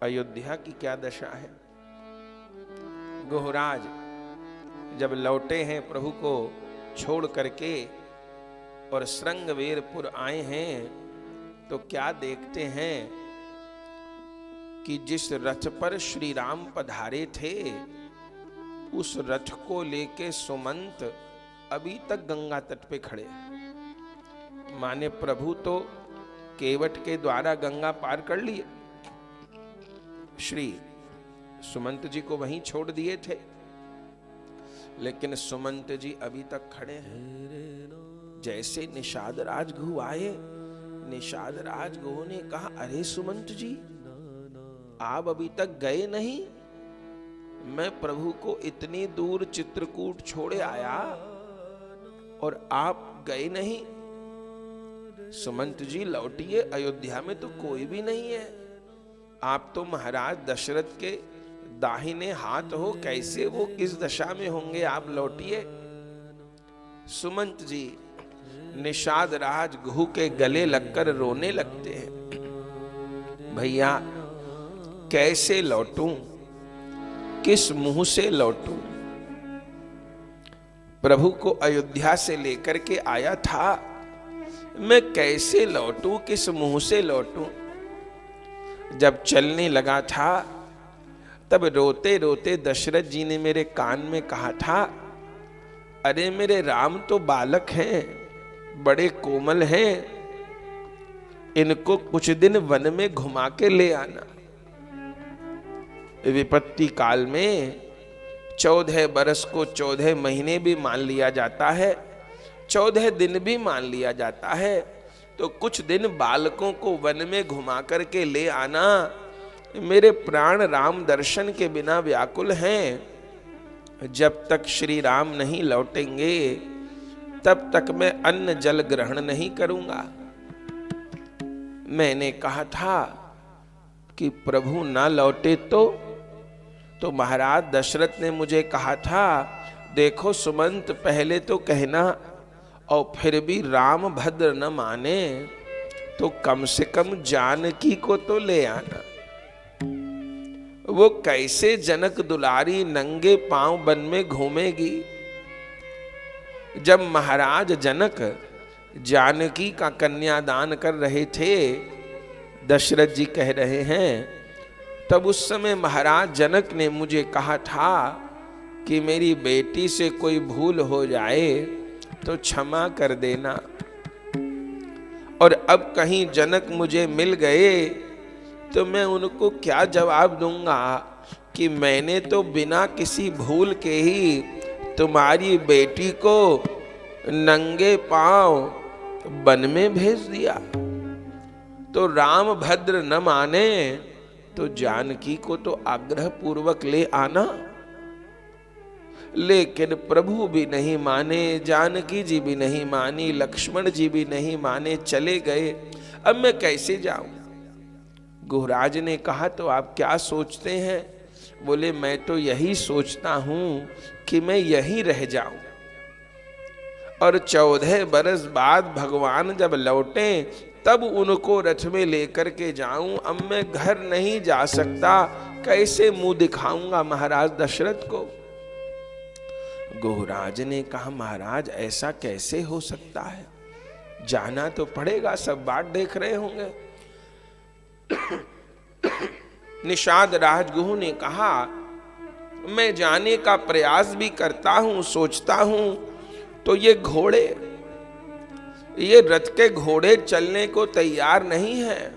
अयोध्या की क्या दशा है। गुहराज जब लौटे हैं प्रभु को छोड़ करके और श्रृंगवेरपुर आए हैं तो क्या देखते हैं कि जिस रथ पर श्री राम पधारे थे उस रथ को लेके सुमंत अभी तक गंगा तट पे खड़े। माने प्रभु तो केवट के द्वारा गंगा पार कर लिए, श्री सुमंत जी को वहीं छोड़ दिए थे, लेकिन सुमंत जी अभी तक खड़े हैं। जैसे निषाद राजगुह आए, निषाद राजगुह ने कहा, अरे सुमंत जी आप अभी तक गए नहीं, मैं प्रभु को इतनी दूर चित्रकूट छोड़े आया और आप गए नहीं। सुमंत जी लौटिए, अयोध्या में तो कोई भी नहीं है, आप तो महाराज दशरथ के दाहिने हाथ हो, कैसे वो किस दशा में होंगे, आप लौटिए। सुमंत जी निषाद राज गुह के गले लगकर रोने लगते हैं। भैया कैसे लौटूं, किस मुंह से लौटूं, प्रभु को अयोध्या से लेकर के आया था, मैं कैसे लौटूं, किस मुंह से लौटूं। जब चलने लगा था तब रोते रोते दशरथ जी ने मेरे कान में कहा था, अरे मेरे राम तो बालक हैं, बड़े कोमल हैं, इनको कुछ दिन वन में घुमा के ले आना। विपत्ति काल में 14 बरस को 14 महीने भी मान लिया जाता है, 14 दिन भी मान लिया जाता है, तो कुछ दिन बालकों को वन में घुमा करके ले आना। मेरे प्राण राम दर्शन के बिना व्याकुल हैं, जब तक श्री राम नहीं लौटेंगे तब तक मैं अन्न जल ग्रहण नहीं करूंगा। मैंने कहा था कि प्रभु ना लौटे तो महाराज दशरथ ने मुझे कहा था, देखो सुमंत पहले तो कहना, और फिर भी राम भद्र न माने तो कम से कम जानकी को तो ले आना। वो कैसे जनक दुलारी नंगे पांव वन में घूमेगी। जब महाराज जनक जानकी का कन्यादान कर रहे थे, दशरथ जी कह रहे हैं, तब उस समय महाराज जनक ने मुझे कहा था कि मेरी बेटी से कोई भूल हो जाए तो क्षमा कर देना। और अब कहीं जनक मुझे मिल गए तो मैं उनको क्या जवाब दूंगा कि मैंने तो बिना किसी भूल के ही तुम्हारी बेटी को नंगे पांव वन में भेज दिया। तो राम भद्र न माने तो जानकी को तो आग्रह पूर्वक ले आना। लेकिन प्रभु भी नहीं माने, जानकी जी भी नहीं मानी, लक्ष्मण जी भी नहीं माने, चले गए। अब मैं कैसे जाऊं। गुहराज ने कहा, तो आप क्या सोचते हैं। बोले, मैं तो यही सोचता हूं कि मैं यहीं रह जाऊं और 14 बरस बाद भगवान जब लौटे तब उनको रथ में लेकर के जाऊं। अब मैं घर नहीं जा सकता, कैसे मुंह दिखाऊंगा महाराज दशरथ को। गुहराज ने कहा, महाराज ऐसा कैसे हो सकता है, जाना तो पड़ेगा, सब बात देख रहे होंगे। निषाद राजगुह ने कहा, मैं जाने का प्रयास भी करता हूं, सोचता हूं, तो ये घोड़े, ये रथ के घोड़े चलने को तैयार नहीं है।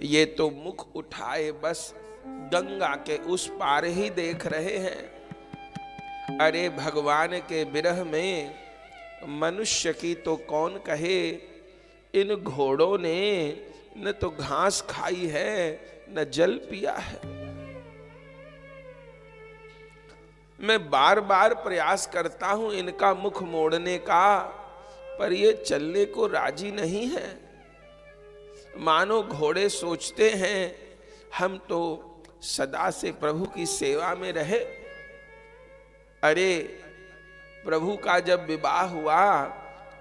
ये तो मुख उठाए बस गंगा के उस पार ही देख रहे हैं। अरे भगवान के विरह में मनुष्य की तो कौन कहे, इन घोड़ों ने न तो घास खाई है न जल पिया है। मैं बार बार प्रयास करता हूं इनका मुख मोड़ने का, पर ये चलने को राजी नहीं है। मानो घोड़े सोचते हैं हम तो सदा से प्रभु की सेवा में रहे। अरे प्रभु का जब विवाह हुआ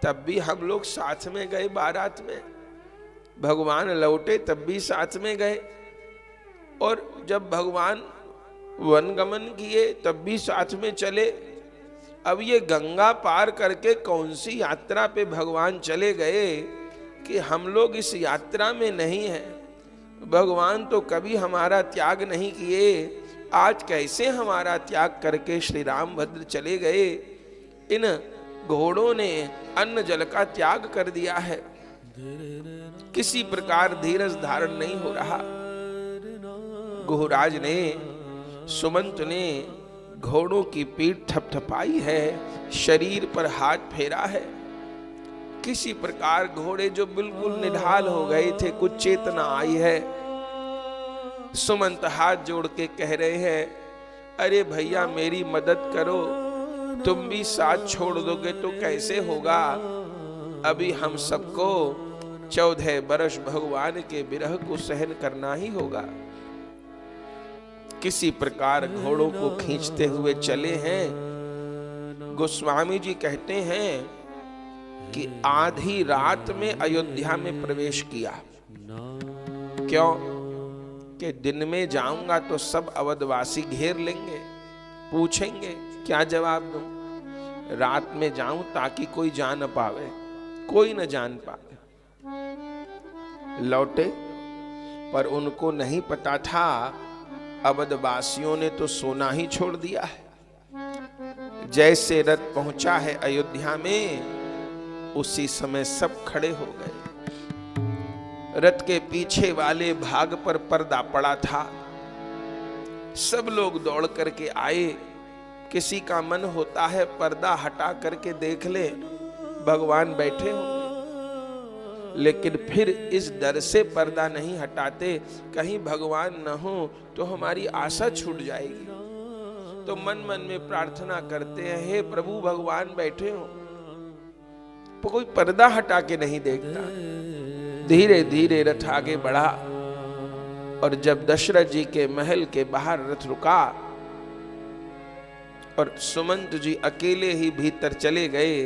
तब भी हम लोग साथ में गए बारात में, भगवान लौटे तब भी साथ में गए। और जब भगवान वनगमन किए तब भी साथ में चले। अब ये गंगा पार करके कौन सी यात्रा पे भगवान चले गए कि हम लोग इस यात्रा में नहीं हैं। भगवान तो कभी हमारा त्याग नहीं किए, आज कैसे हमारा त्याग करके श्री रामभद्र चले गए। इन घोड़ों ने अन्न जल का त्याग कर दिया है, किसी प्रकार धीरज धारण नहीं हो रहा। गुहराज ने, सुमंत ने घोड़ों की पीठ थपथपाई है, शरीर पर हाथ फेरा है। किसी प्रकार घोड़े जो बिल्कुल निढाल हो गए थे, कुछ चेतना आई है। सुमंत हाथ जोड़ के कह रहे हैं, अरे भैया मेरी मदद करो, तुम भी साथ छोड़ दोगे तो कैसे होगा। अभी हम सबको 14 बरस भगवान के विरह को सहन करना ही होगा। किसी प्रकार घोड़ों को खींचते हुए चले हैं। गोस्वामी जी कहते हैं कि आधी रात में अयोध्या में प्रवेश किया। क्यों? कि दिन में जाऊंगा तो सब अवधवासी घेर लेंगे, पूछेंगे क्या जवाब दूं। रात में जाऊं ताकि कोई जान न पावे, कोई न जान पावे। लौटे, पर उनको नहीं पता था अवधवासियों ने तो सोना ही छोड़ दिया है। जैसे रथ पहुंचा है अयोध्या में, उसी समय सब खड़े हो गए। रथ के पीछे वाले भाग पर पर्दा पड़ा था, सब लोग दौड़ करके आए। किसी का मन होता है पर्दा हटा करके देख ले भगवान बैठे होंगे, लेकिन फिर इस डर से पर्दा नहीं हटाते, कहीं भगवान न हो तो हमारी आशा छूट जाएगी। तो मन मन में प्रार्थना करते हैं, हे प्रभु भगवान बैठे हो। तो कोई पर्दा हटा के नहीं देखता। धीरे धीरे रथ आगे बढ़ा और जब दशरथ जी के महल के बाहर रथ रुका और सुमंत जी अकेले ही भीतर चले गए,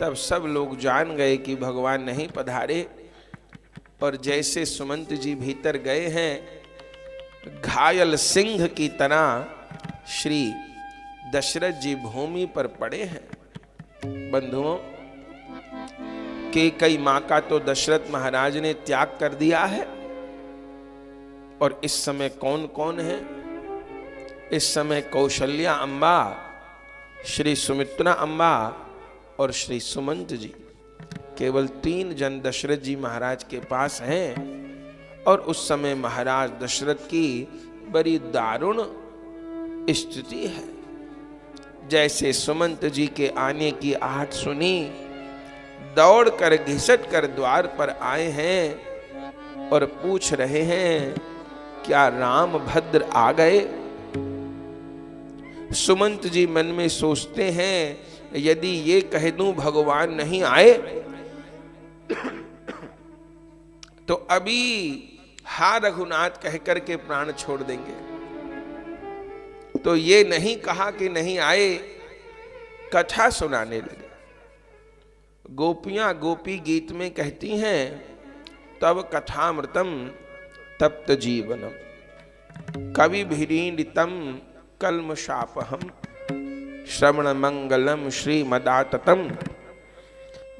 तब सब लोग जान गए कि भगवान नहीं पधारे। और जैसे सुमंत जी भीतर गए हैं, घायल सिंह की तरह श्री दशरथ जी भूमि पर पड़े हैं। बंधुओं, कैकेयी मां का तो दशरथ महाराज ने त्याग कर दिया है। और इस समय कौन कौन है? इस समय कौशल्या अम्बा, श्री सुमित्रा अम्बा और श्री सुमंत जी, केवल 3 जन दशरथ जी महाराज के पास हैं। और उस समय महाराज दशरथ की बड़ी दारुण स्थिति है। जैसे सुमंत जी के आने की आहट सुनी, दौड़ कर घिसट कर द्वार पर आए हैं और पूछ रहे हैं, क्या राम भद्र आ गए? सुमंत जी मन में सोचते हैं, यदि ये कह दूं भगवान नहीं आए तो अभी हा रघुनाथ कह करके प्राण छोड़ देंगे। तो ये नहीं कहा कि नहीं आए, कथा सुनाने लगे। गोपियां गोपी गीत में कहती हैं, तब कथामृतम तप्त जीवनम कवि भिरीडितम कल्मषापहम श्रवण मंगलम श्रीमदाततम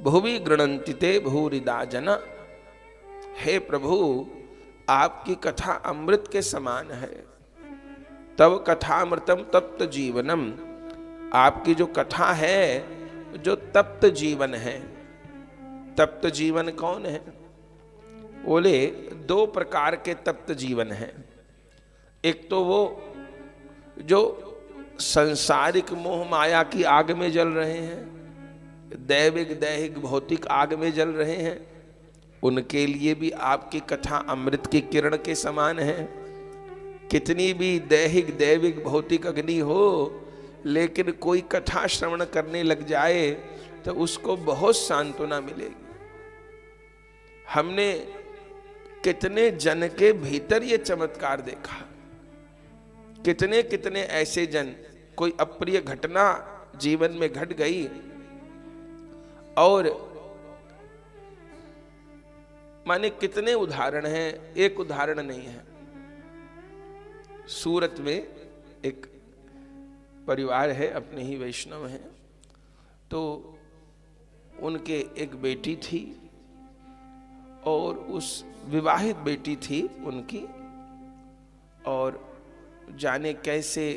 भुवि गृणन्ति ते भूरिदा जना। हे प्रभु, आपकी कथा अमृत के समान है। तब कथामृतम तप्त जीवनम, आपकी जो कथा है जो तप्त जीवन है। तप्त जीवन कौन है? बोले 2 प्रकार के तप्त जीवन हैं। एक तो वो जो संसारिक मोह माया की आग में जल रहे हैं, दैविक दैहिक भौतिक आग में जल रहे हैं, उनके लिए भी आपकी कथा अमृत की किरण के समान है। कितनी भी दैहिक दैविक भौतिक अग्नि हो, लेकिन कोई कथा श्रवण करने लग जाए तो उसको बहुत सांत्वना मिलेगी। हमने कितने जन के भीतर ये चमत्कार देखा। कितने कितने ऐसे जन, कोई अप्रिय घटना जीवन में घट गई और माने कितने उदाहरण हैं, एक उदाहरण नहीं है। सूरत में एक परिवार है, अपने ही वैष्णव हैं, तो उनके एक बेटी थी और उस विवाहित बेटी थी उनकी, और जाने कैसे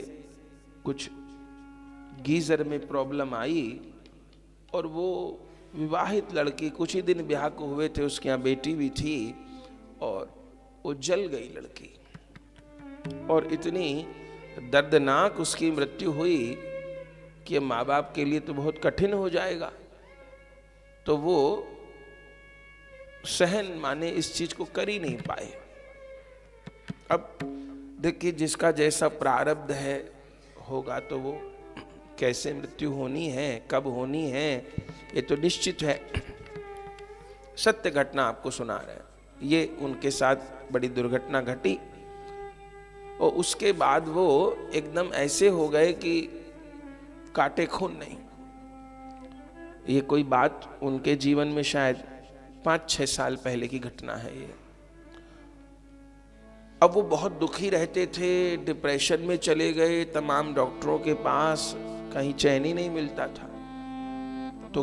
कुछ गीजर में प्रॉब्लम आई और वो विवाहित लड़की, कुछ ही दिन ब्याह को हुए थे, उसके यहाँ बेटी भी थी और वो जल गई लड़की, और इतनी दर्दनाक उसकी मृत्यु हुई कि माँ बाप के लिए तो बहुत कठिन हो जाएगा। तो वो सहन माने इस चीज को कर ही नहीं पाए। अब देखिए, जिसका जैसा प्रारब्ध है होगा, तो वो कैसे मृत्यु होनी है, कब होनी है, ये तो निश्चित है। सत्य घटना आपको सुना रहे हैं। ये उनके साथ बड़ी दुर्घटना घटी और उसके बाद वो एकदम ऐसे हो गए कि काटे खून नहीं। ये कोई बात उनके जीवन में शायद 5-6 साल पहले की घटना है ये। अब वो बहुत दुखी रहते थे, डिप्रेशन में चले गए, तमाम डॉक्टरों के पास, कहीं चैन ही नहीं मिलता था। तो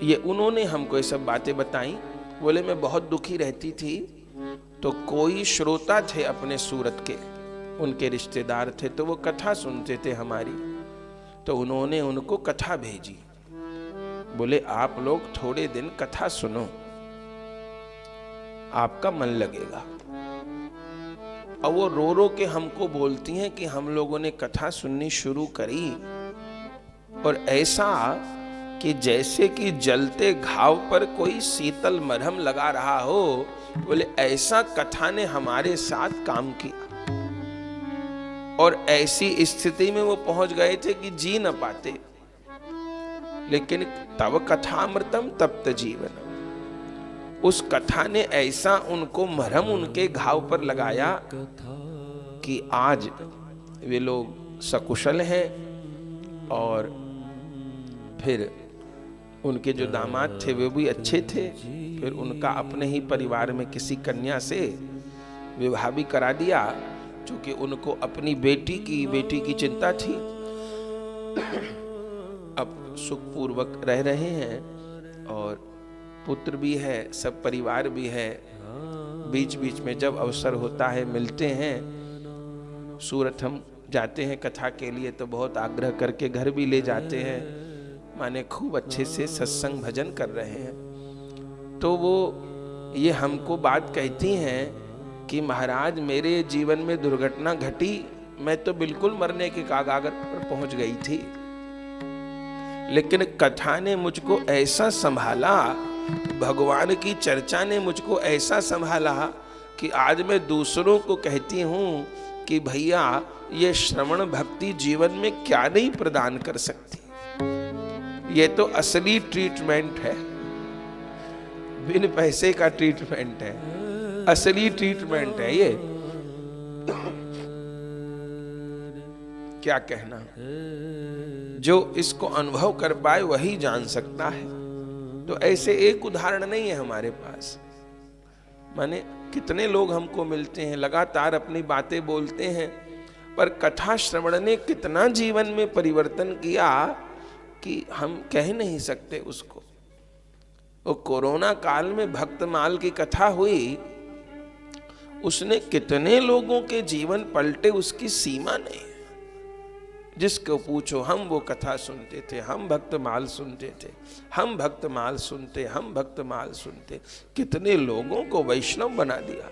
ये उन्होंने हमको ये सब बातें बताई। बोले मैं बहुत दुखी रहती थी, तो कोई श्रोता थे अपने सूरत के, उनके रिश्तेदार थे, तो वो कथा सुनते थे हमारी, तो उन्होंने उनको कथा भेजी। बोले आप लोग थोड़े दिन कथा सुनो, आपका मन लगेगा। और वो रो रो के हमको बोलती हैं कि हम लोगों ने कथा सुननी शुरू करी और ऐसा कि जैसे कि जलते घाव पर कोई शीतल मरहम लगा रहा हो। बोले ऐसा कथा ने हमारे साथ काम किया और ऐसी स्थिति में वो पहुंच गए थे कि जी न पाते। लेकिन तब कथामृतम तप्त जीवनम, उस कथा ने ऐसा उनको मरहम उनके घाव पर लगाया कि आज वे लोग सकुशल हैं। और फिर उनके जो दामाद थे वे भी अच्छे थे। फिर उनका अपने ही परिवार में किसी कन्या से विवाह भी करा दिया, क्योंकि उनको अपनी बेटी की चिंता थी। अब सुखपूर्वक रह रहे हैं और पुत्र भी है, सब परिवार भी है। बीच बीच में जब अवसर होता है मिलते हैं। सूरत हम जाते हैं कथा के लिए तो बहुत आग्रह करके घर भी ले जाते हैं, माने खूब अच्छे से सत्संग भजन कर रहे हैं। तो वो ये हमको बात कहती हैं कि महाराज मेरे जीवन में दुर्घटना घटी, मैं तो बिल्कुल मरने के कागागर पर पहुंच गई थी, लेकिन कथा ने मुझको ऐसा संभाला, भगवान की चर्चा ने मुझको ऐसा संभाला कि आज मैं दूसरों को कहती हूं कि भैया ये श्रवण भक्ति जीवन में क्या नहीं प्रदान कर सकती। ये तो असली ट्रीटमेंट है, बिन पैसे का ट्रीटमेंट है, असली ट्रीटमेंट है ये। क्या कहना, जो इसको अनुभव कर पाए वही जान सकता है। तो ऐसे एक उदाहरण नहीं है हमारे पास, माने कितने लोग हमको मिलते हैं, लगातार अपनी बातें बोलते हैं, पर कथा श्रवण ने कितना जीवन में परिवर्तन किया कि हम कह नहीं सकते उसको। वो कोरोना काल में भक्तमाल की कथा हुई, उसने कितने लोगों के जीवन पलटे, उसकी सीमा नहीं। जिसको पूछो हम वो कथा सुनते थे, हम भक्तमाल सुनते थे, हम भक्तमाल सुनते, हम भक्तमाल सुनते। कितने लोगों को वैष्णव बना दिया,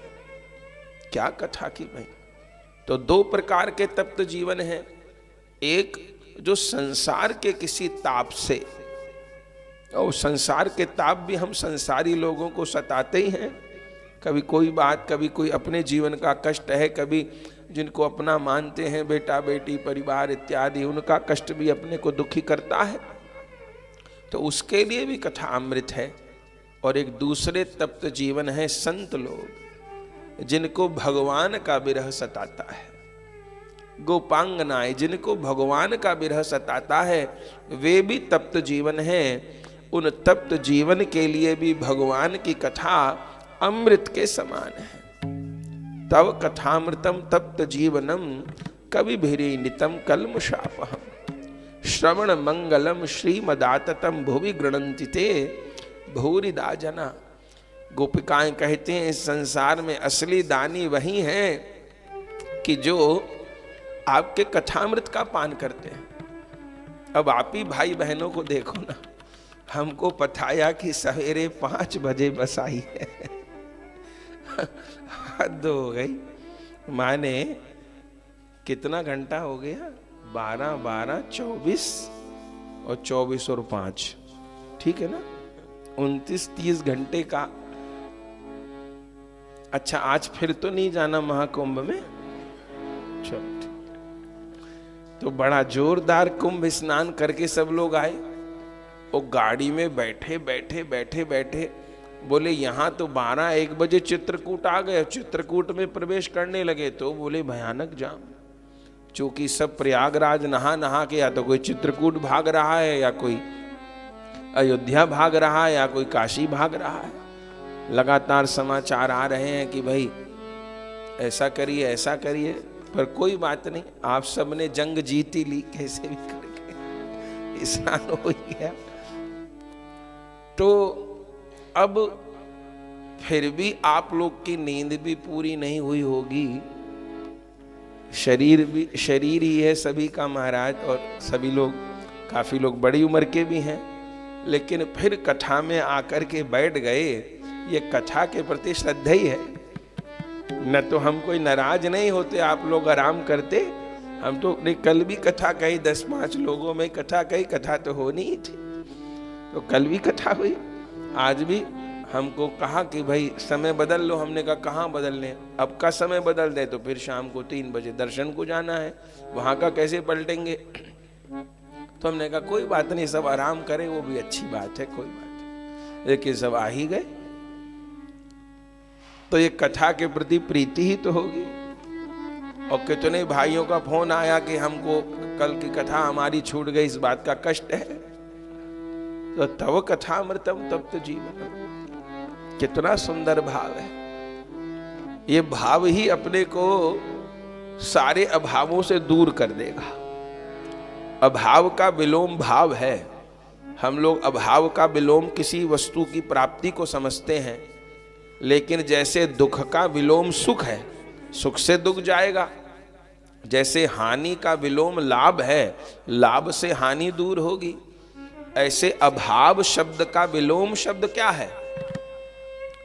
क्या कथा की भाई। तो 2 प्रकार के तप्त जीवन हैं। एक जो संसार के किसी ताप से, और संसार के ताप भी हम संसारी लोगों को सताते ही हैं। कभी कोई बात, कभी कोई अपने जीवन का कष्ट है, कभी जिनको अपना मानते हैं बेटा बेटी परिवार इत्यादि, उनका कष्ट भी अपने को दुखी करता है, तो उसके लिए भी कथा अमृत है। और एक दूसरे तप्त जीवन है संत लोग, जिनको भगवान का विरह सताता है, गोपांगनाएं जिनको भगवान का विरह सताता है, वे भी तप्त जीवन हैं। उन तप्त जीवन के लिए भी भगवान की कथा अमृत के समान है। तव कथामृतम तप्त जीवनम कवि भिरीनितम कल्मषापहम श्रवण मंगलम श्रीमदाततम भुवि गृणन्ति ते भूरिदा जना। गोपिकाएं कहते हैं इस संसार में असली दानी वही हैं कि जो आपके कथामृत का पान करते हैं। अब आप ही भाई बहनों को देखो ना, हमको पताया कि सवेरे 5 बजे बस आई है। हद हो गई। माने कितना घंटा हो गया? 12 12 24 और 24 और 5, ठीक है ना, 29-30 घंटे का। अच्छा, आज फिर तो नहीं जाना महाकुंभ में? चलो, तो बड़ा जोरदार कुंभ स्नान करके सब लोग आए। वो गाड़ी में बैठे बैठे बैठे बैठे बोले यहाँ तो 12-1 बजे चित्रकूट आ गए। चित्रकूट में प्रवेश करने लगे तो बोले भयानक जाम। चूंकि सब प्रयागराज नहा नहा के या तो कोई चित्रकूट भाग रहा है, या कोई अयोध्या भाग रहा है, या कोई काशी भाग रहा है। लगातार समाचार आ रहे हैं कि भाई ऐसा करिए ऐसा करिए, पर कोई बात नहीं, आप सब ने जंग जीती ली कैसे भी करके, स्नान हो गया। तो अब फिर भी आप लोग की नींद भी पूरी नहीं हुई होगी। शरीर ही है सभी का महाराज, और सभी लोग, काफी लोग बड़ी उम्र के भी हैं, लेकिन फिर कथा में आकर के बैठ गए। ये कथा के प्रति श्रद्धा ही है। न तो हम कोई नाराज नहीं होते, आप लोग आराम करते। हम तो कल भी कथा कही, 10-5 लोगों में कथा कही, कथा तो होनी ही थी, तो कल भी कथा हुई। आज भी हमको कहा कि भाई समय बदल लो। हमने कहा कहाँ बदलने, अब का समय बदल दे तो फिर शाम को 3 बजे दर्शन को जाना है, वहां का कैसे पलटेंगे। तो हमने कहा कोई बात नहीं, सब आराम करें, वो भी अच्छी बात है, कोई बात नहीं। लेकिन सब आ ही गए तो ये कथा के प्रति प्रीति ही तो होगी। और कितने भाइयों का फोन आया कि हमको कल की कथा हमारी छूट गई, इस बात का कष्ट है। तो तव कथामृतम तप्त जीवनम, कितना सुंदर भाव है। ये भाव ही अपने को सारे अभावों से दूर कर देगा। अभाव का विलोम भाव है। हम लोग अभाव का विलोम किसी वस्तु की प्राप्ति को समझते हैं, लेकिन जैसे दुख का विलोम सुख है, सुख से दुख जाएगा। जैसे हानि का विलोम लाभ है, लाभ से हानि दूर होगी। ऐसे अभाव शब्द का विलोम शब्द क्या है?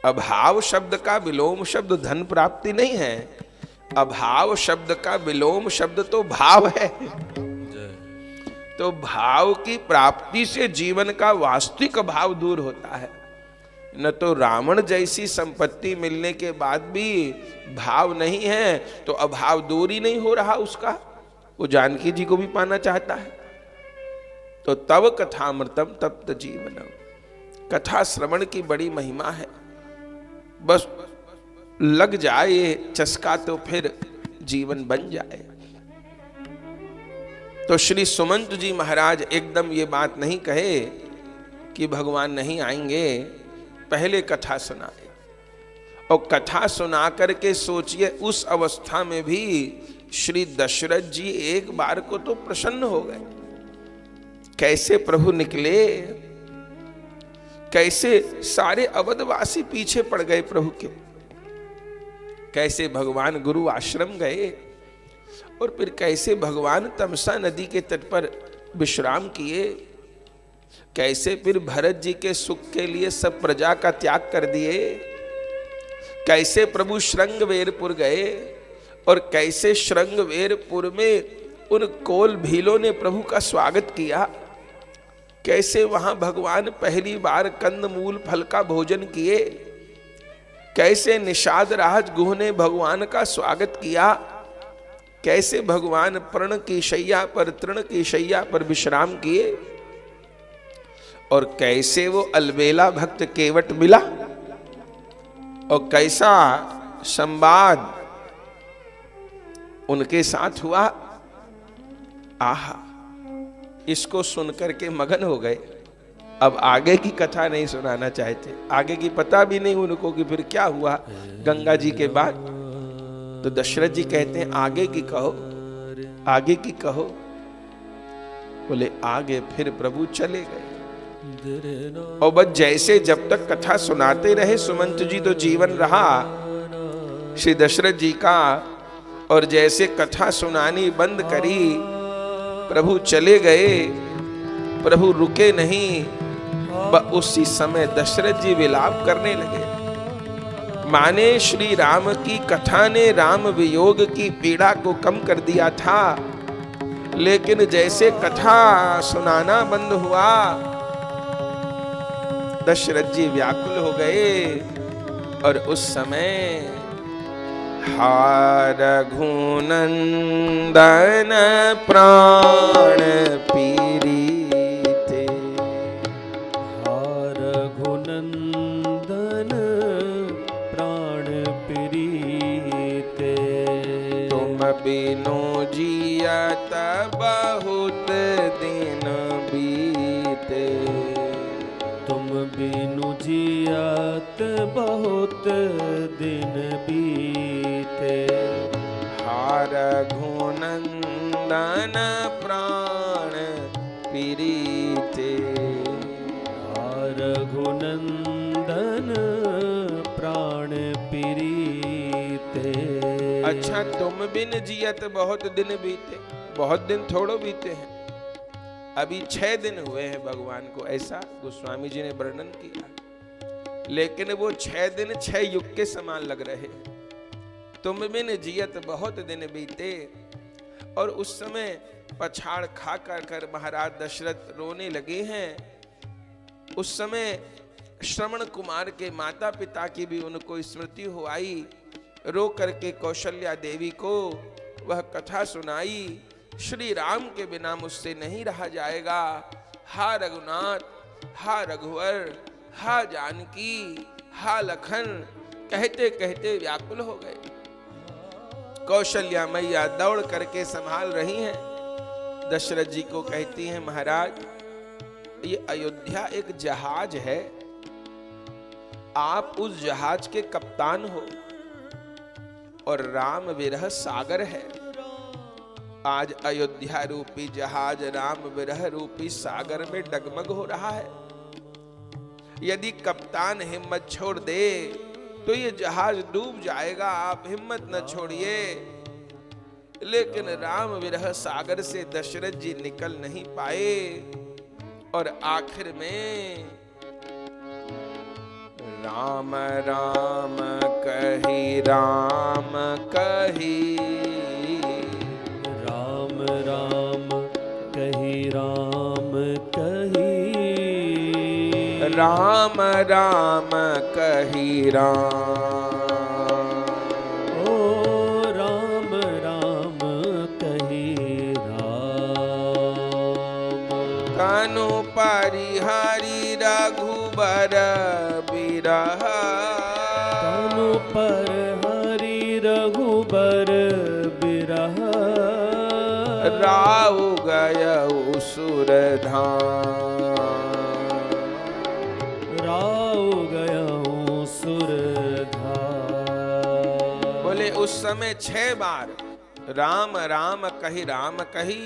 अभाव शब्द का विलोम शब्द धन प्राप्ति नहीं है। अभाव शब्द का विलोम शब्द तो भाव है। तो भाव की प्राप्ति से जीवन का वास्तविक अभाव दूर होता है। न तो रावण जैसी संपत्ति मिलने के बाद भी भाव नहीं है, तो अभाव दूर ही नहीं हो रहा उसका। वो जानकी जी को भी पाना चाहता है। तो तव कथामृतम तप्त जीवनम, कथा श्रवण की बड़ी महिमा है। बस लग जाए ये चस्का तो फिर जीवन बन जाए। तो श्री सुमंत जी महाराज एकदम ये बात नहीं कहे कि भगवान नहीं आएंगे, पहले कथा सुनाए। और कथा सुना करके सोचिए, उस अवस्था में भी श्री दशरथ जी एक बार को तो प्रसन्न हो गए। कैसे प्रभु निकले, कैसे सारे अवधवासी पीछे पड़ गए प्रभु के, कैसे भगवान गुरु आश्रम गए, और फिर कैसे भगवान तमसा नदी के तट पर विश्राम किए, कैसे फिर भरत जी के सुख के लिए सब प्रजा का त्याग कर दिए, कैसे प्रभु श्रृंगवेरपुर गए, और कैसे श्रृंगवेरपुर में उन कोल भीलों ने प्रभु का स्वागत किया, कैसे वहां भगवान पहली बार कंदमूल फल का भोजन किए, कैसे निषाद राज गुह ने भगवान का स्वागत किया, कैसे भगवान प्रण की शैया पर तृण की शैया पर विश्राम किए, और कैसे वो अलबेला भक्त केवट मिला, और कैसा संवाद उनके साथ हुआ। आहा, इसको सुनकर के मगन हो गए। अब आगे की कथा नहीं सुनाना चाहते, आगे की पता भी नहीं उनको कि फिर क्या हुआ गंगा जी के बाद। तो दशरथ जी कहते हैं आगे की कहो, आगे की कहो। बोले आगे। फिर प्रभु चले गए। और बस जैसे जब तक कथा सुनाते रहे सुमंत जी तो जीवन रहा श्री दशरथ जी का, और जैसे कथा सुनानी बंद करी प्रभु चले गए, प्रभु रुके नहीं। उसी समय दशरथ जी विलाप करने लगे। माने श्री राम की कथा ने राम वियोग की पीड़ा को कम कर दिया था, लेकिन जैसे कथा सुनाना बंद हुआ दशरथ जी व्याकुल हो गए। और उस समय हा रघुनंदन प्राण पीरीते, हा रघुनंदन प्राण पीरीते, तुम बिनु जियत बहुत दिन बीते, तुम बिनु जियत बहुत दिन बीते, हा रघुनंदन प्राण पीरीते, हा रघुनंदन प्राण पीरीते। अच्छा, तुम बिन जियत बहुत दिन बीते। बहुत दिन थोड़ो बीते हैं, अभी 6 दिन हुए हैं भगवान को, ऐसा गोस्वामी जी ने वर्णन किया। लेकिन वो 6 दिन 6 युग के समान लग रहे हैं। तुम बिन जियत बहुत दिन बीते। और उस समय पछाड़ खा कर महाराज दशरथ रोने लगे हैं। उस समय श्रवण कुमार के माता पिता की भी उनको स्मृति हो आई। रो करके कौशल्या देवी को वह कथा सुनाई, श्री राम के बिना मुझसे नहीं रहा जाएगा। हा रघुनाथ, हा रघुवर, हा जानकी, हा लखन, कहते कहते व्याकुल हो गए। कौशल्या मैया दौड़ करके संभाल रही हैं। दशरथ जी को कहती हैं महाराज ये अयोध्या एक जहाज है, आप उस जहाज के कप्तान हो और राम विरह सागर है। आज अयोध्या रूपी जहाज राम विरह रूपी सागर में डगमग हो रहा है। यदि कप्तान हिम्मत छोड़ दे तो ये जहाज डूब जाएगा, आप हिम्मत न छोड़िए। लेकिन राम विरह सागर से दशरथ जी निकल नहीं पाए और आखिर में राम राम कही, राम कही, राम राम कही, राम कही, राम राम कही राम, ओ राम राम कही राम, तनु परिहरि रघुबर बिरह, तनु पर हरि रघुबर बिरह, राव गयउ सुरधाम, राव गयउ सुरधाम। बोले उस समय 6 बार राम राम कही, राम कही,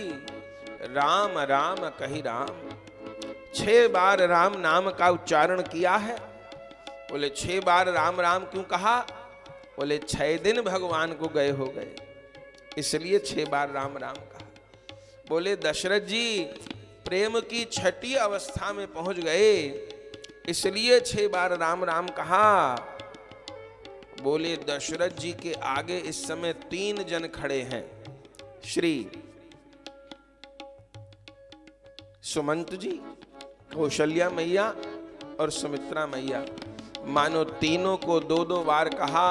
राम राम कही राम, 6 बार राम नाम का उच्चारण किया है। बोले 6 बार राम राम क्यों कहा? बोले 6 दिन भगवान को गए हो गए, इसलिए 6 बार राम राम कहा। बोले दशरथ जी प्रेम की 6ठी अवस्था में पहुंच गए, इसलिए 6 बार राम राम कहा। बोले दशरथ जी के आगे इस समय 3 जन खड़े हैं, श्री सुमंत जी, कौशल्या मैया और सुमित्रा मैया। मानो तीनों को 2-2 बार कहा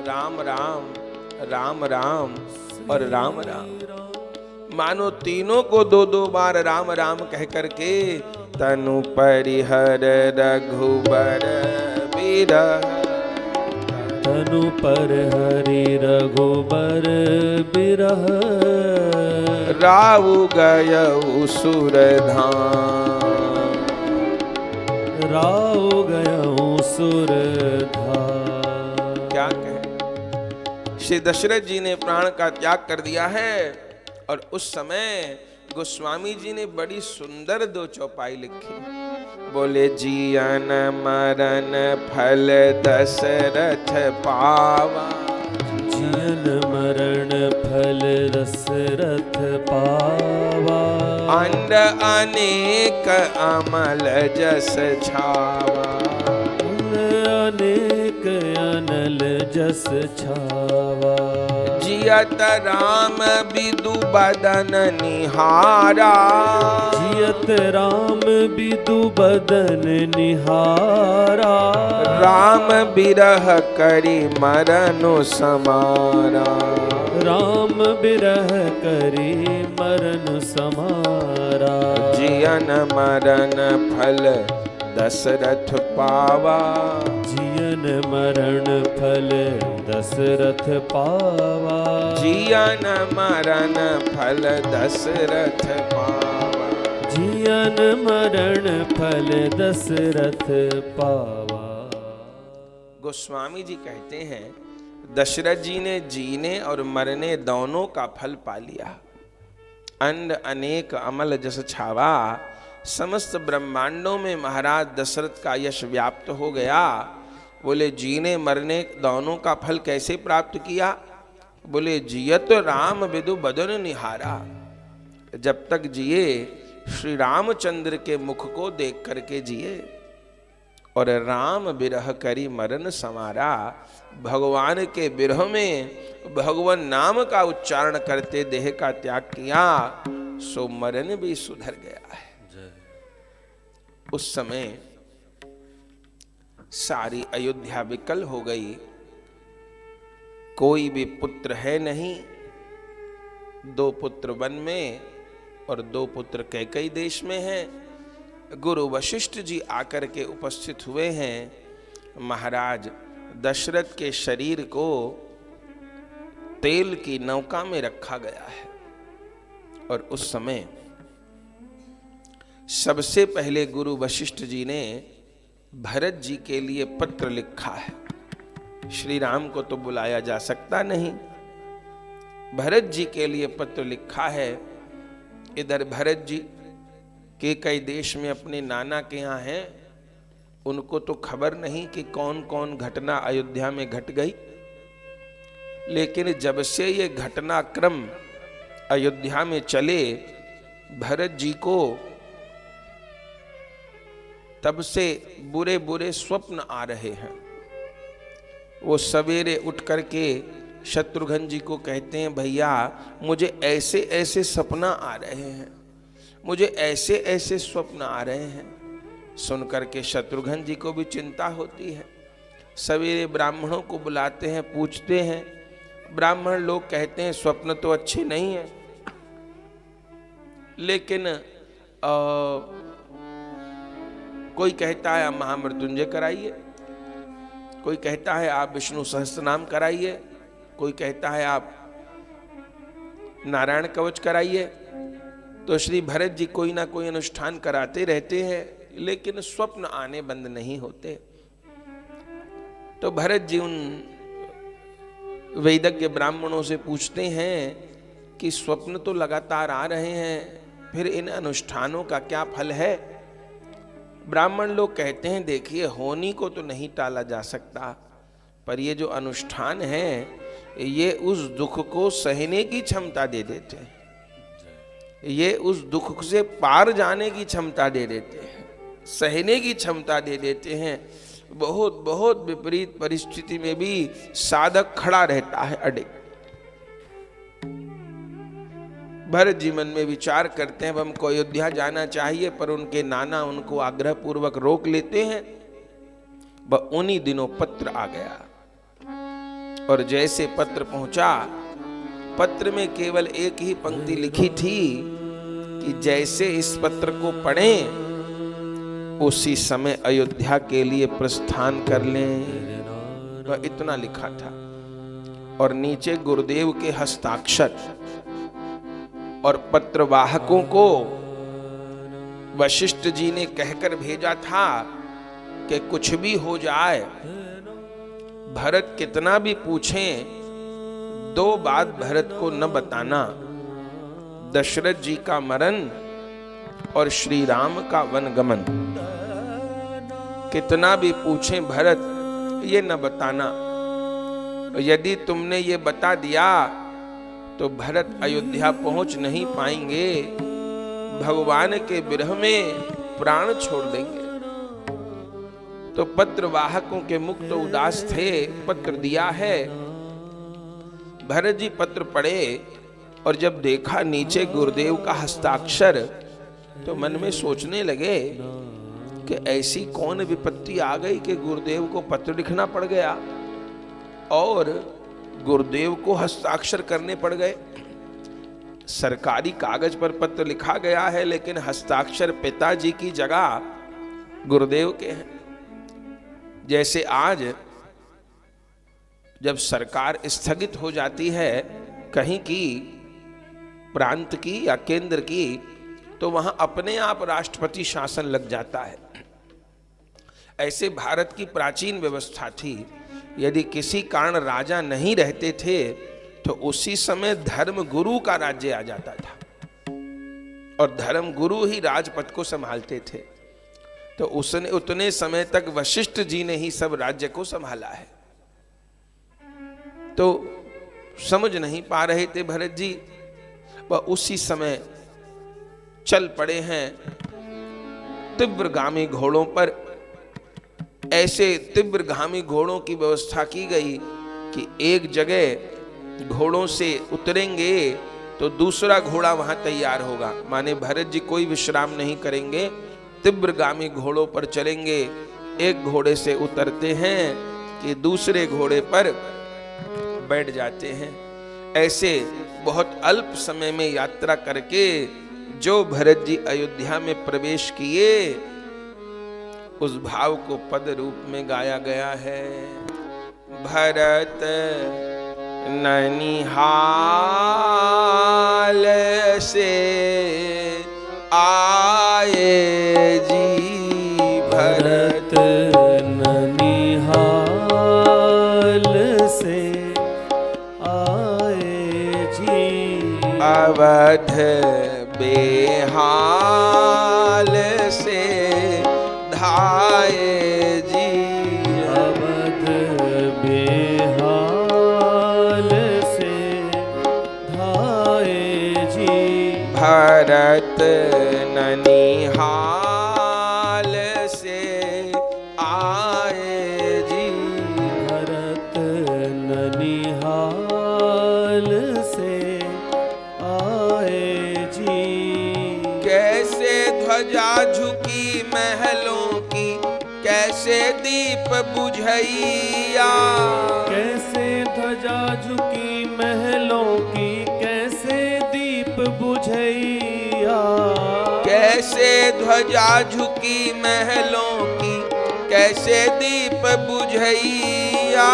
राम राम, राम राम और राम राम। मानो तीनों को 2-2 बार राम राम कह करके तनु परिहर रघुबर बिरह, तनु पर हरि रघुबर बिरह, राव गयउ सुरधाम, राव गयउ सुरधाम। क्या कहे श्री दशरथ जी ने प्राण का त्याग कर दिया है। और उस समय गोस्वामी जी ने बड़ी सुंदर 2 चौपाई लिखी। बोले जियन मरण फल दशरथ पावा, जियन मरण फल दशरथ पावा, अंड अनेक अमल जस छावा, अनेक अनल जस छावा, जियत राम बिदु बदन निहारा, जियत राम बिदु बदन निहारा, राम बिरह करी मरनु समारा, राम बिरह करी मरन समारा, जियन मरण फल दशरथ पावा, जियन मरण फल दशरथ पावा, जियन मरण फल दशरथ पावा, जियन मरण फल दशरथ पावा। गोस्वामी जी कहते हैं दशरथ जी ने जीने और मरने दोनों का फल पा लिया। अंड अनेक अमल जस छावा, समस्त ब्रह्मांडों में महाराज दशरथ का यश व्याप्त हो गया। बोले जीने मरने दोनों का फल कैसे प्राप्त किया? बोले जियत राम बिदु बदन निहारा, जब तक जिए श्री रामचंद्र के मुख को देख करके जिए। और राम बिरह करी मरण समारा, भगवान के बिरह में भगवान नाम का उच्चारण करते देह का त्याग किया, सो मरण भी सुधर गया है। उस समय सारी अयोध्या विकल हो गई, कोई भी पुत्र है नहीं। 2 पुत्र वन में और 2 पुत्र कैकई देश में हैं। गुरु वशिष्ठ जी आकर के उपस्थित हुए हैं। महाराज दशरथ के शरीर को तेल की नौका में रखा गया है। और उस समय सबसे पहले गुरु वशिष्ठ जी ने भरत जी के लिए पत्र लिखा है। श्री राम को तो बुलाया जा सकता नहीं, भरत जी के लिए पत्र लिखा है। इधर भरत जी के कई देश में अपने नाना के यहाँ हैं, उनको तो खबर नहीं कि कौन कौन घटना अयोध्या में घट गई। लेकिन जब से ये घटनाक्रम अयोध्या में चले, भरत जी को तब से बुरे बुरे स्वप्न आ रहे हैं। वो सवेरे उठ करके शत्रुघ्न जी को कहते हैं, भैया मुझे ऐसे ऐसे सपना आ रहे हैं, मुझे ऐसे ऐसे स्वप्न आ रहे हैं। सुन करके शत्रुघ्न जी को भी चिंता होती है। सवेरे ब्राह्मणों को बुलाते हैं, पूछते हैं। ब्राह्मण लोग कहते हैं स्वप्न तो अच्छे नहीं है, लेकिन कोई कहता है आप महामृत्युंजय कराइए, कोई कहता है आप विष्णु सहस्त्रनाम कराइए, कोई कहता है आप नारायण कवच कराइए। तो श्री भरत जी कोई ना कोई अनुष्ठान कराते रहते हैं, लेकिन स्वप्न आने बंद नहीं होते। तो भरत जी उन वैदिक ब्राह्मणों से पूछते हैं कि स्वप्न तो लगातार आ रहे हैं, फिर इन अनुष्ठानों का क्या फल है? ब्राह्मण लोग कहते हैं, देखिए होनी को तो नहीं टाला जा सकता, पर ये जो अनुष्ठान है ये उस दुख को सहने की क्षमता दे देते हैं, ये उस दुख से पार जाने की क्षमता दे देते हैं, सहने की क्षमता दे देते हैं। बहुत बहुत विपरीत परिस्थिति में भी साधक खड़ा रहता है अडिग। भरत जी मन में विचार करते हैं, हमको अयोध्या जाना चाहिए, पर उनके नाना उनको आग्रह पूर्वक रोक लेते हैं। वह उन्हीं दिनों पत्र आ गया, और जैसे पत्र पहुंचा, पत्र में केवल एक ही पंक्ति लिखी थी कि जैसे इस पत्र को पढ़ें उसी समय अयोध्या के लिए प्रस्थान कर लें। वह इतना लिखा था, और नीचे गुरुदेव के हस्ताक्षर, और पत्रवाहकों को वशिष्ठ जी ने कहकर भेजा था कि कुछ भी हो जाए, भरत कितना भी पूछें दो बात भरत को न बताना, दशरथ जी का मरण और श्री राम का वनगमन। कितना भी पूछें भरत, ये न बताना। यदि तुमने ये बता दिया तो भरत अयोध्या पहुंच नहीं पाएंगे, भगवान के विरह में प्राण छोड़ देंगे। तो पत्र वाहकों के मुख तो उदास थे, पत्र दिया है। भरत जी पत्र पढ़े और जब देखा नीचे गुरुदेव का हस्ताक्षर, तो मन में सोचने लगे कि ऐसी कौन विपत्ति आ गई कि गुरुदेव को पत्र लिखना पड़ गया और गुरुदेव को हस्ताक्षर करने पड़ गए। सरकारी कागज पर पत्र लिखा गया है, लेकिन हस्ताक्षर पिताजी की जगह गुरुदेव के हैं। जैसे आज जब सरकार स्थगित हो जाती है कहीं की, प्रांत की या केंद्र की, तो वहां अपने आप राष्ट्रपति शासन लग जाता है। ऐसे भारत की प्राचीन व्यवस्था थी। यदि किसी कारण राजा नहीं रहते थे तो उसी समय धर्म गुरु का राज्य आ जाता था और धर्म गुरु ही राजपद को संभालते थे। तो उसने उतने समय तक वशिष्ठ जी ने ही सब राज्य को संभाला है। तो समझ नहीं पा रहे थे भरत जी, वह उसी समय चल पड़े हैं तीव्रगामी घोड़ों पर। ऐसे तीव्रगामी घोड़ों की व्यवस्था की गई कि एक जगह घोड़ों से उतरेंगे तो दूसरा घोड़ा वहां तैयार होगा। माने भरत जी कोई विश्राम नहीं करेंगे, तीव्रगामी घोड़ों पर चलेंगे। एक घोड़े से उतरते हैं कि दूसरे घोड़े पर बैठ जाते हैं। ऐसे बहुत अल्प समय में यात्रा करके जो भरत जी अयोध्या में प्रवेश किए, उस भाव को पद रूप में गाया गया है। भरत ननिहाल से आए जी, भरत ननिहाल से आए जी, अवध बेहाल से धाये जी, अवध बेहाल से धाये जी, भरत ननिहाल से आए जी, भरत ननिहाल से आए जी। कैसे ध्वजा झुकी महलों की, कैसे दीप बुझैया, कैसे ध्वजा झुकी महलों की, कैसे दीप बुझैया, कैसे ध्वजा झुकी महलों की, कैसे दीप बुझैया,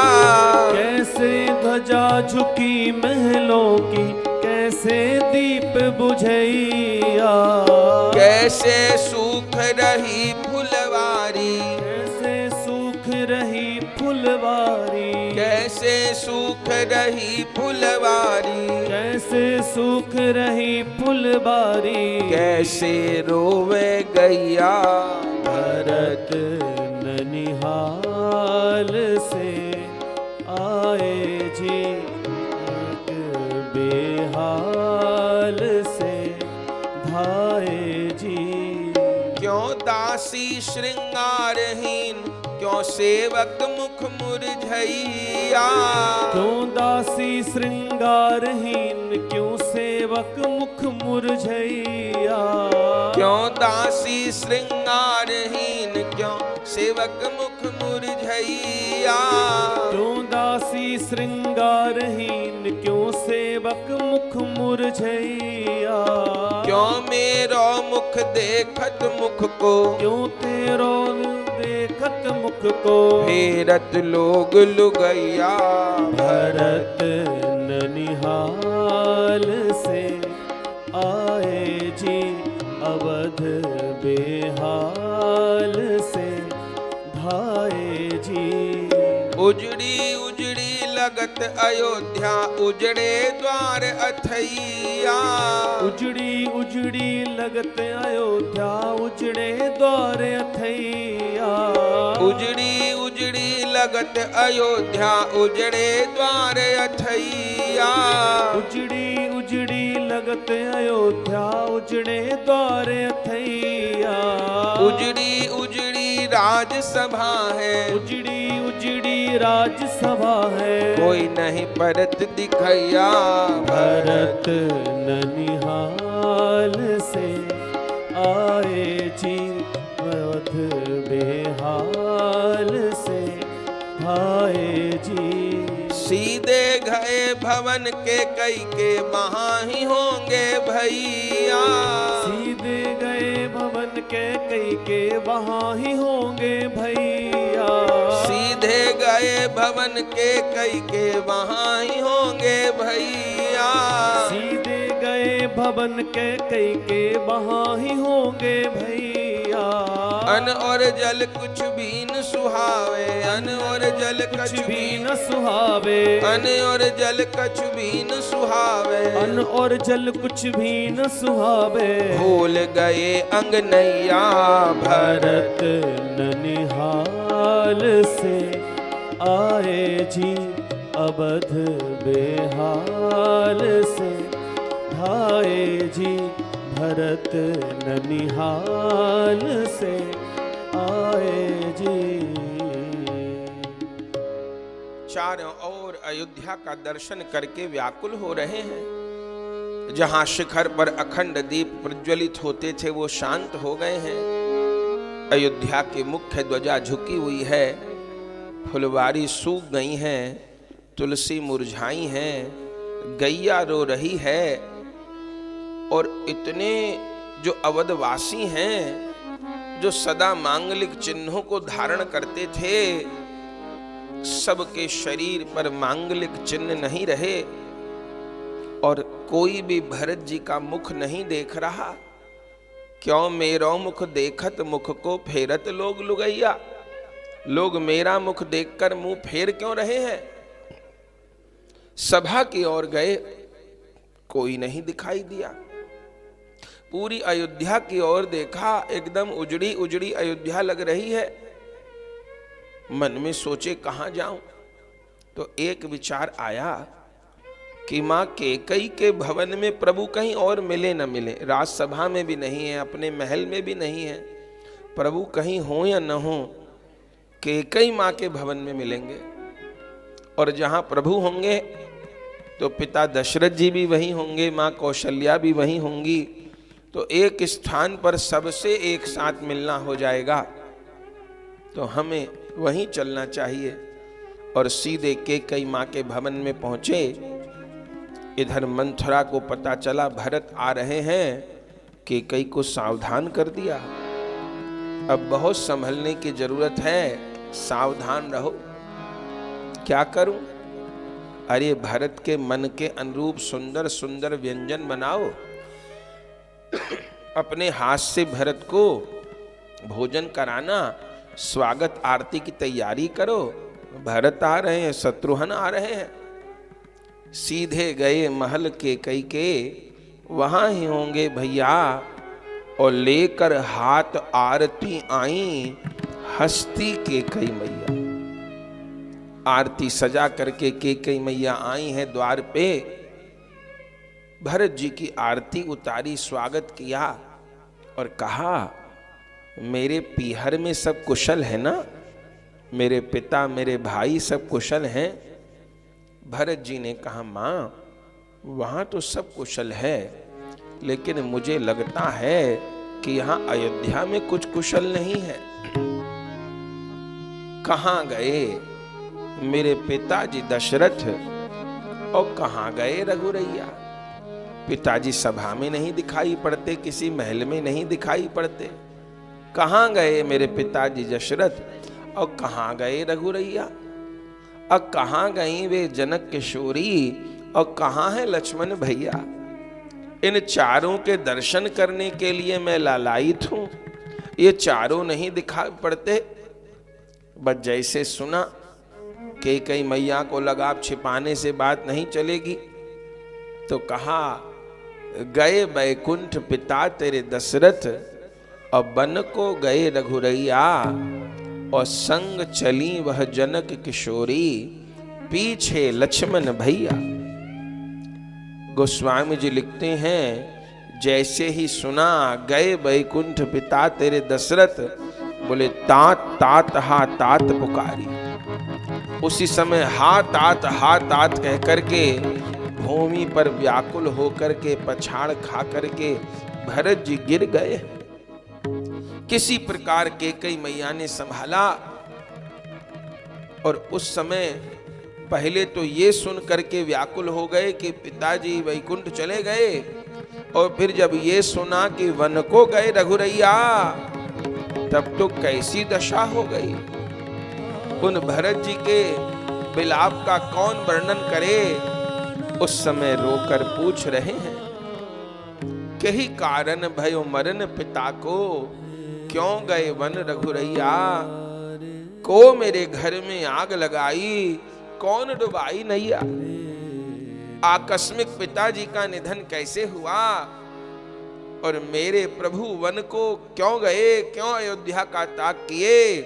कैसे ध्वजा झुकी महलों की, कैसे दीप बुझैया, कैसे सूख रही फुलवारी, कैसे सूख रही फुलवारी, कैसे सूख रही फुलवारी, कैसे सूख रही फुलवारी, कैसे रोवे गैया, भरत ननिहाल से आए जी, बेहाल से धाये जी। क्यों दासी श्रृंगारहीन, क्यों सेवक मुख मुरझैया, क्यों दासी श्रृंगारहीन, क्यों सेवक मुख मुरझैया, क्यों दासी श्रृंगारहीन, क्यों सेवक मुख मुरझैया, क्यों दासी श्रृंगारहीन, क्यों सेवक मुख मुरझैया, क्यों मेरो मुख देखत मुख को, क्यों तेरो देखत मुख को, फेरत लोग लुगैया, भरत ननिहाल से आए जी, अवध बेहाल से धाये जी। उजड़ी उजड़ी लग लगत अयोध्या उजड़े द्वार अथैया। उजड़ी उजड़ी लगत अयोध्या उजड़े द्वार अथैया। उजड़ी उजड़ी लगत अयोध्या उजड़े द्वार अथैया। उजड़ी उजड़ी लगत अयोध्या उजड़े द्वार अथैया। उजड़ी उजड़ी राजसभा है। उजड़ी उजड़ी राजसभा है। कोई नहीं परत दिखैया। भरत ननिहाल से आए जी अवध बेहाल से आए जी। सीधे गए भवन के कई के वहाँ ही होंगे भैया। सीधे गए भवन के कई के वहाँ ही होंगे भैया। सीधे गए भवन के कई के वहाँ ही होंगे भैया। सीधे गए भवन के कई के वहाँ ही होंगे भैया। अन्न और जल कुछ भी न सुहावे। अन्न और जल कुछ भी न सुहावे। अन्न और जल कुछ भी न सुहावे। अन्न और जल कुछ भी न सुहावे। भूल गए अंगनैया। भरत ननिहाल से आए जी अवध बेहाल से आए जी। भरत ननिहाल से आए जी। चारों ओर अयोध्या का दर्शन करके व्याकुल हो रहे हैं। जहां शिखर पर अखंड दीप प्रज्वलित होते थे वो शांत हो गए हैं। अयोध्या की मुख्य ध्वजा झुकी हुई है। फुलवारी सूख गई हैं। तुलसी मुरझाई हैं। गैया रो रही है। और इतने जो अवधवासी हैं जो सदा मांगलिक चिन्हों को धारण करते थे, सबके शरीर पर मांगलिक चिन्ह नहीं रहे और कोई भी भरत जी का मुख नहीं देख रहा। क्यों मेरो मुख देखत मुख को फेरत लोग लुगैया। लोग मेरा मुख देखकर मुंह फेर क्यों रहे हैं। सभा की ओर गए, कोई नहीं दिखाई दिया। पूरी अयोध्या की ओर देखा, एकदम उजड़ी उजड़ी अयोध्या लग रही है। मन में सोचे कहां जाऊं, तो एक विचार आया कि मां कैकेयी के भवन में प्रभु कहीं और मिले न मिले। राजसभा में भी नहीं है, अपने महल में भी नहीं है। प्रभु कहीं हो या न हो, कैकेयी मां के भवन में मिलेंगे। और जहां प्रभु होंगे तो पिता दशरथ जी भी वहीं होंगे, मां कौशल्या भी वहीं होंगी। तो एक स्थान पर सबसे एक साथ मिलना हो जाएगा। तो हमें वहीं चलना चाहिए। और सीधे कैकेयी मां के भवन में पहुंचे। इधर मंथरा को पता चला भरत आ रहे हैं। कैकेयी को सावधान कर दिया। अब बहुत संभलने की जरूरत है, सावधान रहो। क्या करूं? अरे भरत के मन के अनुरूप सुंदर सुंदर व्यंजन बनाओ। अपने हाथ से भरत को भोजन कराना, स्वागत आरती की तैयारी करो। भरत आ रहे हैं, शत्रुघ्न आ रहे हैं। सीधे गए महल कैकेयी के, वहां ही होंगे भैया। और लेकर हाथ आरती आई हस्ती कैकेयी मैया। आरती सजा करके कैकेयी मैया आई हैं द्वार पे। भरत जी की आरती उतारी, स्वागत किया और कहा, मेरे पीहर में सब कुशल है ना? मेरे पिता मेरे भाई सब कुशल हैं? भरत जी ने कहा, मां वहां तो सब कुशल है, लेकिन मुझे लगता है कि यहां अयोध्या में कुछ कुशल नहीं है। कहां गए मेरे पिताजी दशरथ और कहां गए रघुरैया? पिताजी सभा में नहीं दिखाई पड़ते, किसी महल में नहीं दिखाई पड़ते। कहां गए मेरे पिताजी दशरथ और कहां गए रघुरैया? और कहां गई वे जनक किशोरी और कहां है लक्ष्मण भैया? इन चारों के दर्शन करने के लिए मैं लालायित हूं। ये चारों नहीं दिखाई पड़ते। बस जैसे सुना कैकेयी मैया को लगा अब छिपाने से बात नहीं चलेगी, तो कहा गए बैकुंठ पिता तेरे दशरथ, और वन को गए रघुरैया, और संग चली वह जनक किशोरी, पीछे लक्ष्मण भैया। गोस्वामी जी लिखते हैं जैसे ही सुना गए बैकुंठ पिता तेरे दशरथ, बोले तात तात हा तात पुकारी। उसी समय हा तात कह करके भूमि पर व्याकुल होकर के पछाड़ खा करके भरत जी गिर गए। किसी प्रकार कैकेयी मैया ने संभाला, और उस समय पहले तो ये सुन करके व्याकुल हो गए कि पिताजी वैकुंठ चले गए, और फिर जब ये सुना कि वन को गए रघुरैया, तब तो कैसी दशा हो गई। उन भरत जी के विलाप का कौन वर्णन करे। उस समय रोकर पूछ रहे हैं कही कारण भयो मरण पिता को, क्यों गए वन रघुरैया, को मेरे घर में आग लगाई, कौन डुबाई नैया। आकस्मिक पिताजी का निधन कैसे हुआ, और मेरे प्रभु वन को क्यों गए, क्यों अयोध्या का त्याग किए।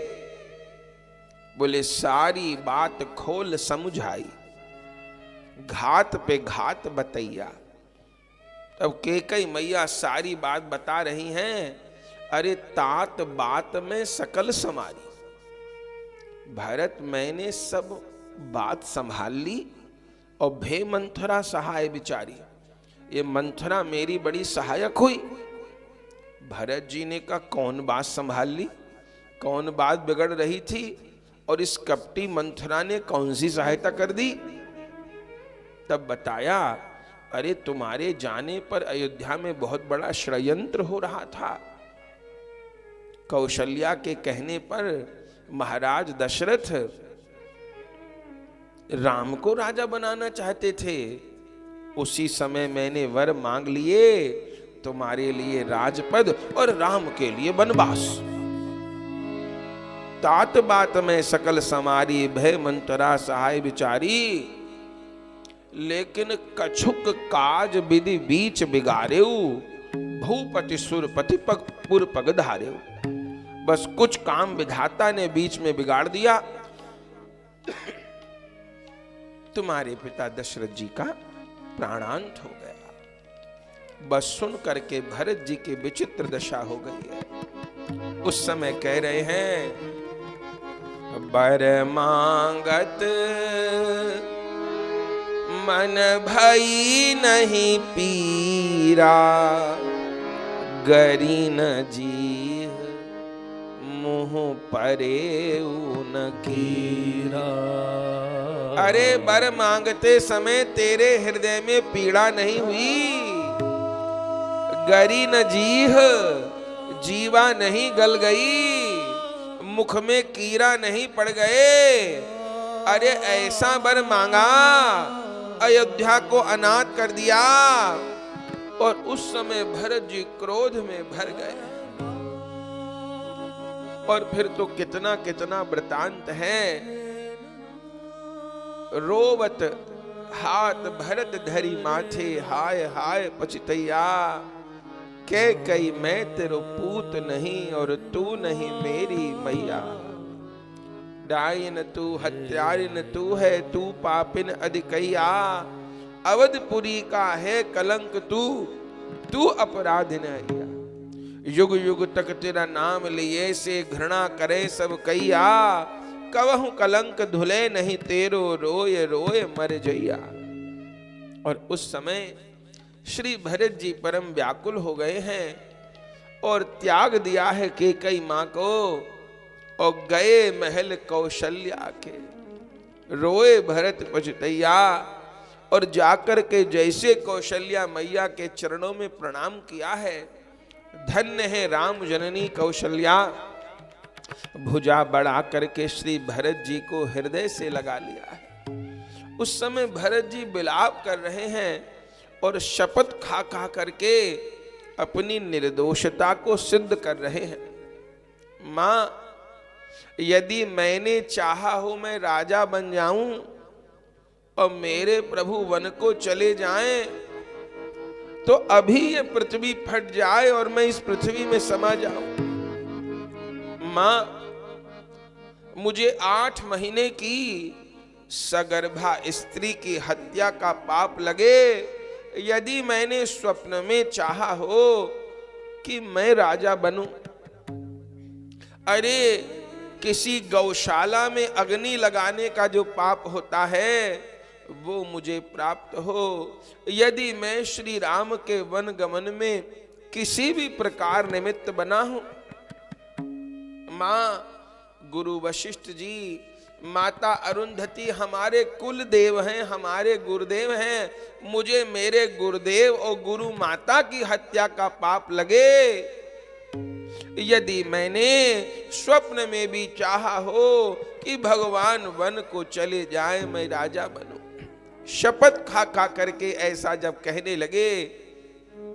बोले सारी बात खोल समझाई, घात पे घात बतैया। तब कैकेयी मैया सारी बात बता रही हैं। अरे तात बात में सकल समारी, भरत मैंने सब बात संभाल ली, और भे मंथरा सहाय बिचारी, ये मंथरा मेरी बड़ी सहायक हुई। भरत जी ने कहा कौन बात संभाल ली, कौन बात बिगड़ रही थी, और इस कपटी मंथरा ने कौन सी सहायता कर दी। तब बताया अरे तुम्हारे जाने पर अयोध्या में बहुत बड़ा षड्यंत्र हो रहा था। कौशल्या के कहने पर महाराज दशरथ राम को राजा बनाना चाहते थे। उसी समय मैंने वर मांग लिए, तुम्हारे लिए राजपद और राम के लिए वनवास। तात बात में सकल समारी, भय मंतरा सहाय बिचारी। लेकिन कछुक काज विधि बीच बिगारेऊ, भूपति सुरपति पुर पग धारेऊ। बस कुछ काम विधाता ने बीच में बिगाड़ दिया। तुम्हारे पिता दशरथ जी का प्राणांत हो गया। बस सुन करके भरत जी की विचित्र दशा हो गई है। उस समय कह रहे हैं बर मांगत मन भई नहीं पीरा, गरी न जी मुँह परे न कीरा। अरे बर मांगते समय तेरे हृदय में पीड़ा नहीं हुई, गरी न जीह जीवा नहीं गल गई, मुख में कीड़ा नहीं पड़ गए। अरे ऐसा बर मांगा, अयोध्या को अनाथ कर दिया। और उस समय भरत जी क्रोध में भर गए। और फिर तो कितना कितना वृतांत है। रोवत हाथ भरत धरी माथे, हाय हाय पछतैया। कैकेयी मैं तेरो पूत नहीं, और तू नहीं मेरी मैया। डाइन तू हत्यारिन तू है, तू पापिन अधिकैया। अवधपुरी का है कलंक तू अपराधिन हैया। युग युग तक तेरा नाम लिए से घृणा करे सब कैया। कवहु कलंक धुले नहीं तेरो, रोए रोए मर जैया। और उस समय श्री भरत जी परम व्याकुल हो गए हैं और त्याग दिया है कैकेयी मां को, और गए महल कौशल्या के। रोए भरत पछतैया, और जाकर के जैसे कौशल्या मैया के चरणों में प्रणाम किया है। धन्य है राम जननी कौशल्या। भुजा बढ़ा करके श्री भरत जी को हृदय से लगा लिया है। उस समय भरत जी विलाप कर रहे हैं और शपथ खा खा करके अपनी निर्दोषता को सिद्ध कर रहे हैं। मां यदि मैंने चाहा हो मैं राजा बन जाऊं और मेरे प्रभु वन को चले जाएं, तो अभी ये पृथ्वी फट जाए और मैं इस पृथ्वी में समा जाऊं। मां, मुझे 8 महीने की सगर्भा स्त्री की हत्या का पाप लगे, यदि मैंने स्वप्न में चाहा हो कि मैं राजा बनूं। अरे किसी गौशाला में अग्नि लगाने का जो पाप होता है वो मुझे प्राप्त हो, यदि मैं श्री राम के वन गमन में किसी भी प्रकार निमित्त बना हूं। मां, गुरु वशिष्ठ जी, माता अरुंधति हमारे कुल देव हैं, हमारे गुरुदेव हैं। मुझे मेरे गुरुदेव और गुरु माता की हत्या का पाप लगे, यदि मैंने स्वप्न में भी चाहा हो कि भगवान वन को चले जाए, मैं राजा बनूं। शपथ खा खा करके ऐसा जब कहने लगे,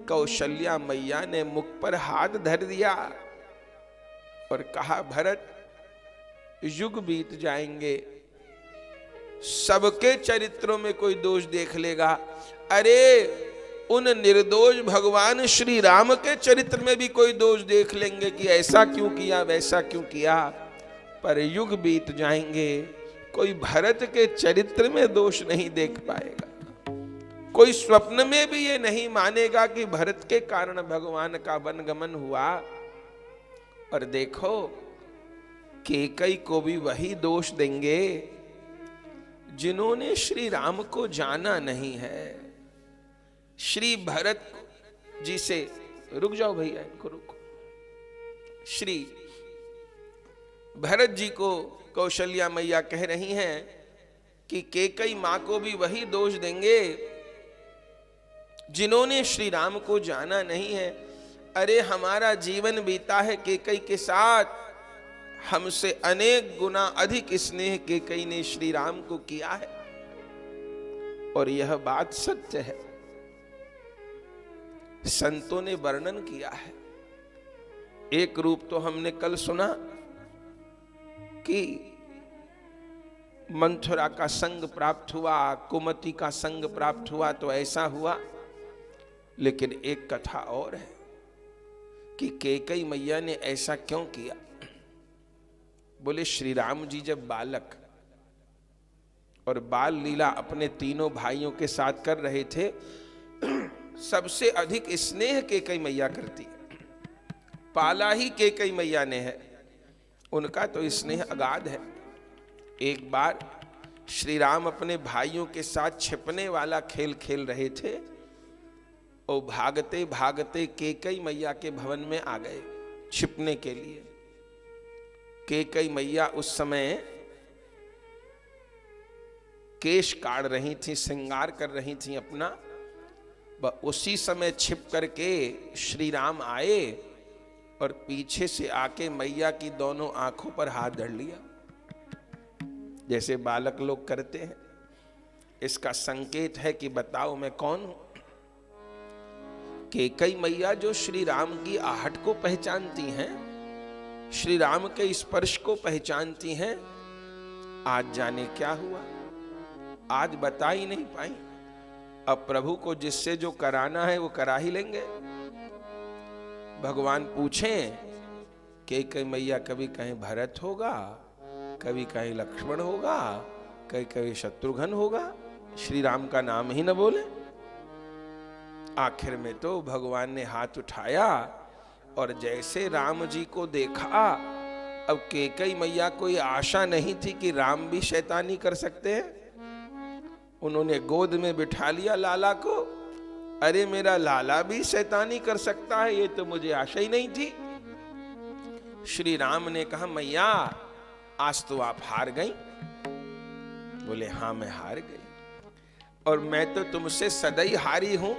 कौशल्या मैया ने मुख पर हाथ धर दिया और कहा, भरत, युग बीत जाएंगे, सबके चरित्रों में कोई दोष देख लेगा। अरे उन निर्दोष भगवान श्री राम के चरित्र में भी कोई दोष देख लेंगे कि ऐसा क्यों किया, वैसा क्यों किया, पर युग बीत जाएंगे, कोई भरत के चरित्र में दोष नहीं देख पाएगा। कोई स्वप्न में भी ये नहीं मानेगा कि भरत के कारण भगवान का वनगमन हुआ। और देखो, कैकेयी को भी वही दोष देंगे जिन्होंने श्री राम को जाना नहीं है। श्री भरत जी से, रुक जाओ भैया, इनको रुको। श्री भरत जी को कौशल्या मैया कह रही हैं कि कैकेयी मां को भी वही दोष देंगे जिन्होंने श्री राम को जाना नहीं है। अरे हमारा जीवन बीता है कैकेयी के साथ, हमसे अनेक गुना अधिक स्नेह कैकेयी ने श्री राम को किया है, और यह बात सत्य है। संतों ने वर्णन किया है। एक रूप तो हमने कल सुना कि मंथुरा का संग प्राप्त हुआ, कुमति का संग प्राप्त हुआ, तो ऐसा हुआ। लेकिन एक कथा और है कि कैकेयी मैया ने ऐसा क्यों किया। बोले, श्री राम जी जब बालक और बाल लीला अपने तीनों भाइयों के साथ कर रहे थे, सबसे अधिक स्नेह कैकेयी मैया करती है। पाला ही कैकेयी मैया ने है, उनका तो स्नेह अगाध है। एक बार श्री राम अपने भाइयों के साथ छिपने वाला खेल खेल रहे थे और भागते भागते कैकेयी मैया के भवन में आ गए छिपने के लिए। कैकेयी मैया उस समय केश काट रही थी, श्रृंगार कर रही थी अपना। उसी समय छिप करके श्री राम आए और पीछे से आके मैया की दोनों आंखों पर हाथ धर लिया, जैसे बालक लोग करते हैं। इसका संकेत है कि बताओ मैं कौन हूं। कैकेयी मैया जो श्री राम की आहट को पहचानती हैं, श्री राम के स्पर्श को पहचानती हैं, आज जाने क्या हुआ, आज बता ही नहीं पाई। अब प्रभु को जिससे जो कराना है वो करा ही लेंगे। भगवान पूछें, कैकेयी मैया कभी कहीं भरत होगा, कभी कहीं लक्ष्मण होगा, कहीं कहीं शत्रुघ्न होगा, श्री राम का नाम ही न बोले। आखिर में तो भगवान ने हाथ उठाया और जैसे राम जी को देखा, अब कैकेयी मैया को ये आशा नहीं थी कि राम भी शैतानी कर सकते हैं। उन्होंने गोद में बिठा लिया लाला को। अरे मेरा लाला भी शैतानी कर सकता है, ये तो मुझे आशा ही नहीं थी। श्री राम ने कहा, मैया आज तो आप हार गई। बोले, हाँ मैं हार गई, और मैं तो तुमसे सदैव हारी हूं।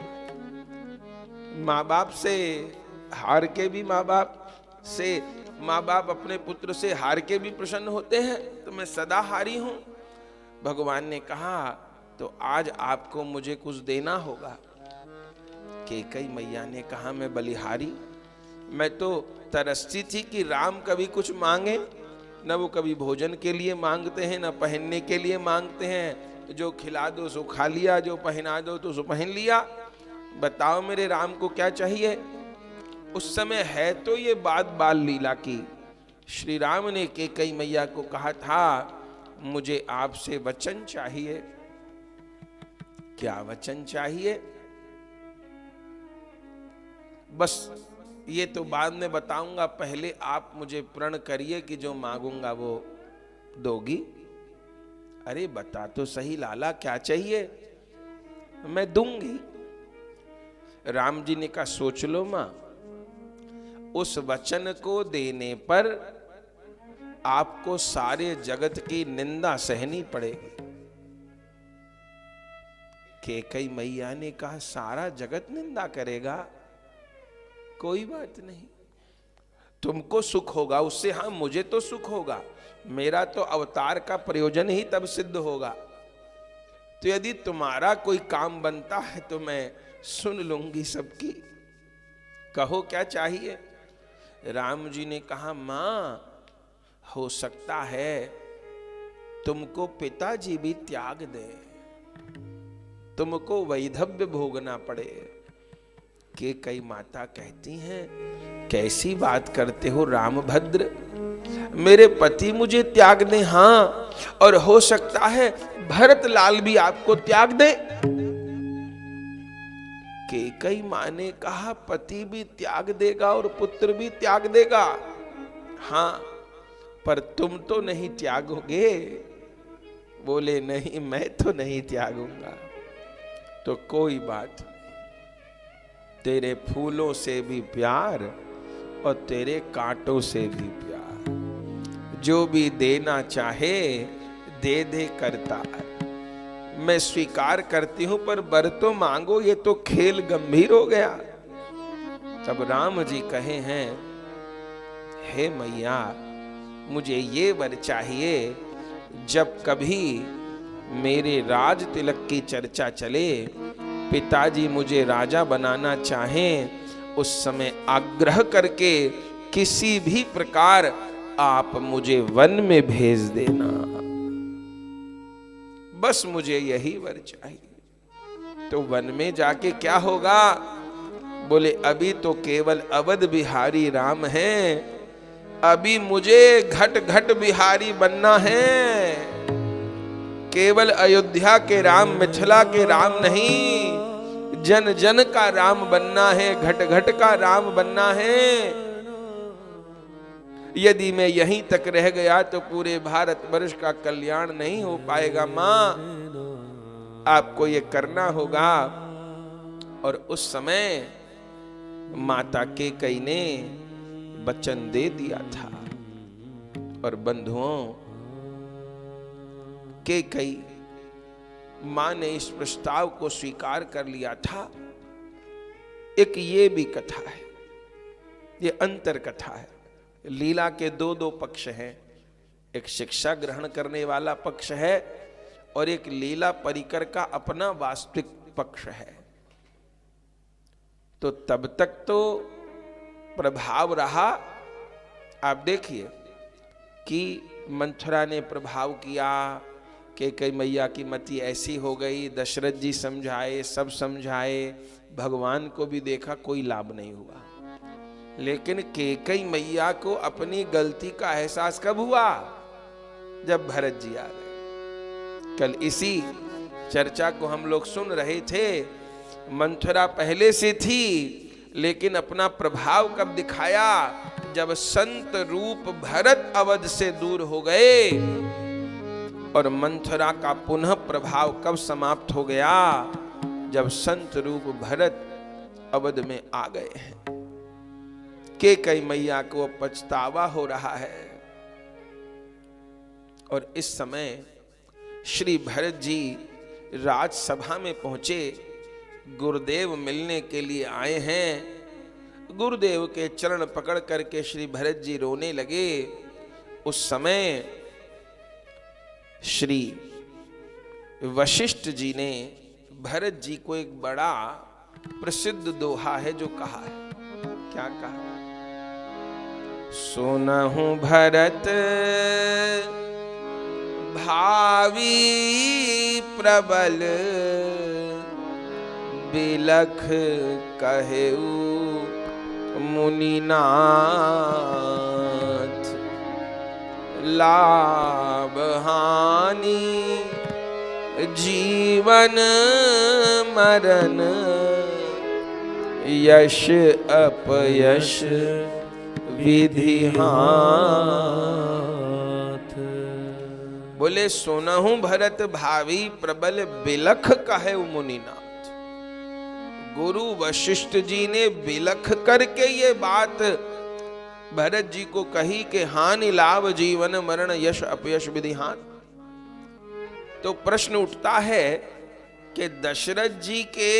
माँ बाप से हार के भी माँ बाप अपने पुत्र से हार के भी प्रसन्न होते हैं, तो मैं सदा हारी हूं। भगवान ने कहा, तो आज आपको मुझे कुछ देना होगा। कैकेयी मैया ने कहा, मैं बलिहारी, मैं तो तरसती थी कि राम कभी कुछ मांगे, न वो कभी भोजन के लिए मांगते हैं, न पहनने के लिए मांगते हैं। जो खिला दो सो खा लिया, जो पहना दो तो सो पहन लिया। बताओ मेरे राम को क्या चाहिए? उस समय है तो ये बात बाल लीला की। श्री राम ने कैकेयी मैया को कहा था, मुझे आपसे वचन चाहिए। क्या वचन चाहिए? बस ये तो बाद में बताऊंगा, पहले आप मुझे प्रण करिए कि जो मांगूंगा वो दोगी। अरे बता तो सही लाला, क्या चाहिए? मैं दूंगी। राम जी ने कहा, सोच लो मां, उस वचन को देने पर आपको सारे जगत की निंदा सहनी पड़ेगी। कैकेयी मैया ने कहा, सारा जगत निंदा करेगा? कोई बात नहीं, तुमको सुख होगा उससे। हाँ, मुझे तो सुख होगा, मेरा तो अवतार का प्रयोजन ही तब सिद्ध होगा। तो यदि तुम्हारा कोई काम बनता है तो मैं सुन लूंगी सबकी। कहो क्या चाहिए? राम जी ने कहा, मां, हो सकता है तुमको पिताजी भी त्याग दे, तुमको वैधव्य भोगना पड़े। कैकेयी माता कहती हैं, कैसी बात करते हो रामभद्र, मेरे पति मुझे त्याग दे, हाँ, और हो सकता है भरत लाल भी आपको त्याग दे। कैकेयी मां ने कहा, पति भी त्याग देगा और पुत्र भी त्याग देगा, हाँ, पर तुम तो नहीं त्यागोगे। बोले, नहीं, मैं तो नहीं त्यागूंगा। तो कोई बात, तेरे फूलों से भी प्यार और तेरे कांटों से भी प्यार, जो भी देना चाहे दे दे करतार। मैं स्वीकार करती हूं, पर वर तो मांगो, ये तो खेल गंभीर हो गया। तब राम जी कहे हैं, हे मैया, मुझे ये वर चाहिए, जब कभी मेरे राज तिलक की चर्चा चले, पिताजी मुझे राजा बनाना चाहें, उस समय आग्रह करके किसी भी प्रकार आप मुझे वन में भेज देना। बस मुझे यही वर चाहिए। तो वन में जाके क्या होगा? बोले, अभी तो केवल अवध बिहारी राम हैं, अभी मुझे घट घट बिहारी बनना है। केवल अयोध्या के राम, मिथिला के राम नहीं, जन जन का राम बनना है, घट घट का राम बनना है। यदि मैं यहीं तक रह गया तो पूरे भारतवर्ष का कल्याण नहीं हो पाएगा। मां, आपको ये करना होगा। और उस समय माता कैकेयी ने वचन दे दिया था। और बंधुओं, कैकेयी मां ने इस प्रस्ताव को स्वीकार कर लिया था। एक ये भी कथा है, ये अंतर कथा है। लीला के दो पक्ष हैं, एक शिक्षा ग्रहण करने वाला पक्ष है और एक लीला परिकर का अपना वास्तविक पक्ष है। तो तब तक तो प्रभाव रहा। आप देखिए कि मंथरा ने प्रभाव किया, कैकेयी मैया की मति ऐसी हो गई, दशरथ जी समझाए, सब समझाए, भगवान को भी देखा, कोई लाभ नहीं हुआ। लेकिन कैकेयी मैया को अपनी गलती का एहसास कब हुआ? जब भरत जी आ गए। कल इसी चर्चा को हम लोग सुन रहे थे। मंथरा पहले से थी, लेकिन अपना प्रभाव कब दिखाया? जब संत रूप भरत अवध से दूर हो गए। और मंथरा का पुनः प्रभाव कब समाप्त हो गया? जब संत रूप भरत अवध में आ गए हैं। कैकेयी मैया को पछतावा हो रहा है। और इस समय श्री भरत जी राजसभा में पहुंचे, गुरुदेव मिलने के लिए आए हैं। गुरुदेव के चरण पकड़ करके श्री भरत जी रोने लगे। उस समय श्री वशिष्ठ जी ने भरत जी को एक बड़ा प्रसिद्ध दोहा है जो कहा है। क्या कहा? सुनहु भरत भावी प्रबल बिलख कहेऊ मुनिनाथ। लाभ हानि जीवन मरण यश अपयश विधि हाथ। बोले सुनहु भरत भावी प्रबल बिलख कहे मुनिनाथ। गुरु वशिष्ठ जी ने बिलख करके ये बात भरत जी को कही कि हानि लाभ जीवन मरण यश अपयश विधि हाथ। तो प्रश्न उठता है कि दशरथ जी के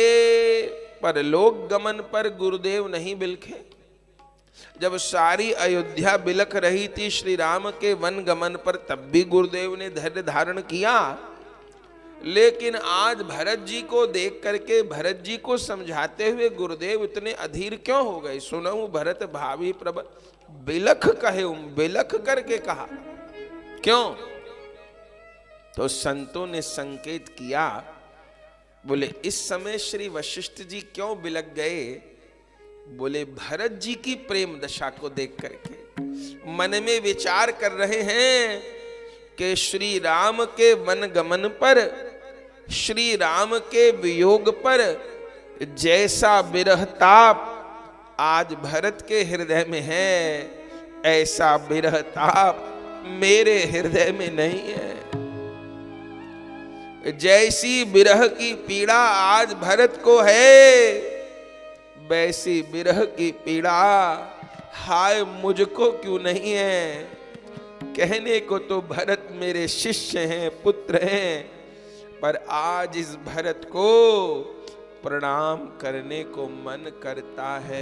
परलोक गमन पर गुरुदेव नहीं बिलखे? जब सारी अयोध्या बिलख रही थी श्री राम के वन गमन पर, तब भी गुरुदेव ने धैर्य धारण किया। लेकिन आज भरत जी को देख करके भरत जी को समझाते हुए गुरुदेव इतने अधीर क्यों हो गए? सुनहु भरत भावी प्रबल बिलख कहे, बिलख करके कहा क्यों? तो संतों ने संकेत किया, बोले इस समय श्री वशिष्ठ जी क्यों बिलख गए? बोले भरत जी की प्रेम दशा को देख करके मन में विचार कर रहे हैं कि श्री राम के वन गमन पर, श्री राम के वियोग पर जैसा विरह ताप आज भरत के हृदय में है, ऐसा विरह ताप मेरे हृदय में नहीं है। जैसी विरह की पीड़ा आज भरत को है, वैसी विरह की पीड़ा हाय मुझको क्यों नहीं है। कहने को तो भरत मेरे शिष्य हैं, पुत्र हैं, पर आज इस भरत को प्रणाम करने को मन करता है।